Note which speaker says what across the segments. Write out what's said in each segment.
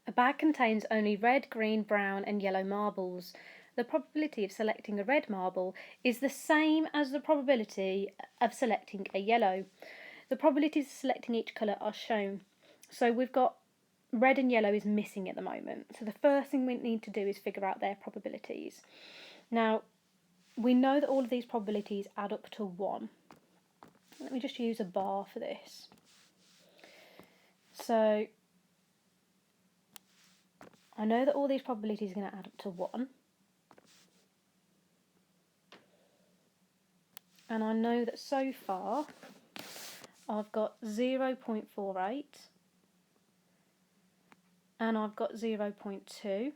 Speaker 1: A bag contains only red, green, brown and yellow marbles. The probability of selecting a red marble is the same as the probability of selecting a yellow. The probabilities of selecting each colour are shown. So we've got red and yellow is missing at the moment. So the first thing we need to do is figure out their probabilities. Now, we know that all of these probabilities add up to 1. Let me just use a bar for this. So I know that all these probabilities are going to add up to 1. And I know that so far I've got 0.48 and I've got 0.2.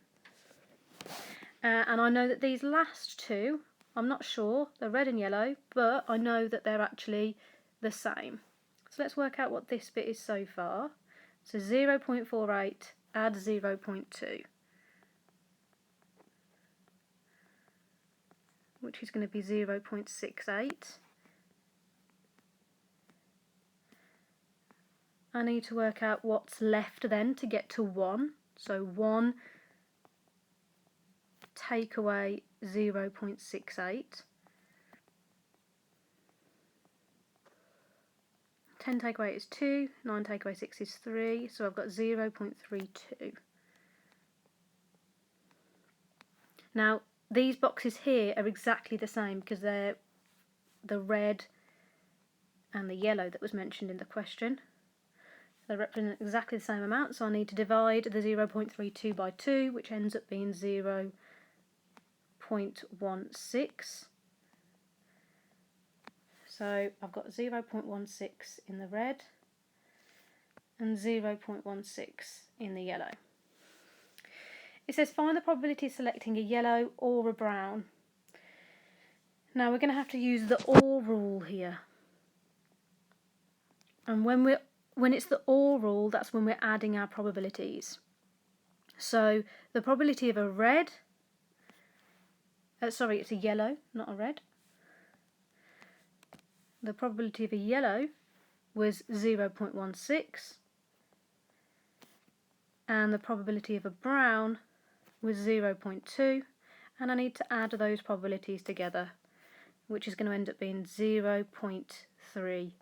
Speaker 1: And I know that these last two, I'm not sure, they're red and yellow, but I know that they're actually the same. So let's work out what this bit is so far. So 0.48 add 0.2, which is going to be 0.68. I need to work out what's left then to get to 1. So 1 take away 0.68. 10 take away 8 is 2, 9 take away 6 is 3, so I've got 0.32. Now, these boxes here are exactly the same because they're the red and the yellow that was mentioned in the question. They represent exactly the same amount, so I need to divide the 0.32 by 2, which ends up being 0.16. So I've got 0.16 in the red and 0.16 in the yellow. It says find the probability of selecting a yellow or a brown. Now we're going to have to use the OR rule here. And when it's the OR rule, that's when we're adding our probabilities. So the probability of a red, it's a yellow, not a red. The probability of a yellow was 0.16 and the probability of a brown was 0.2, and I need to add those probabilities together, which is going to end up being 0.36.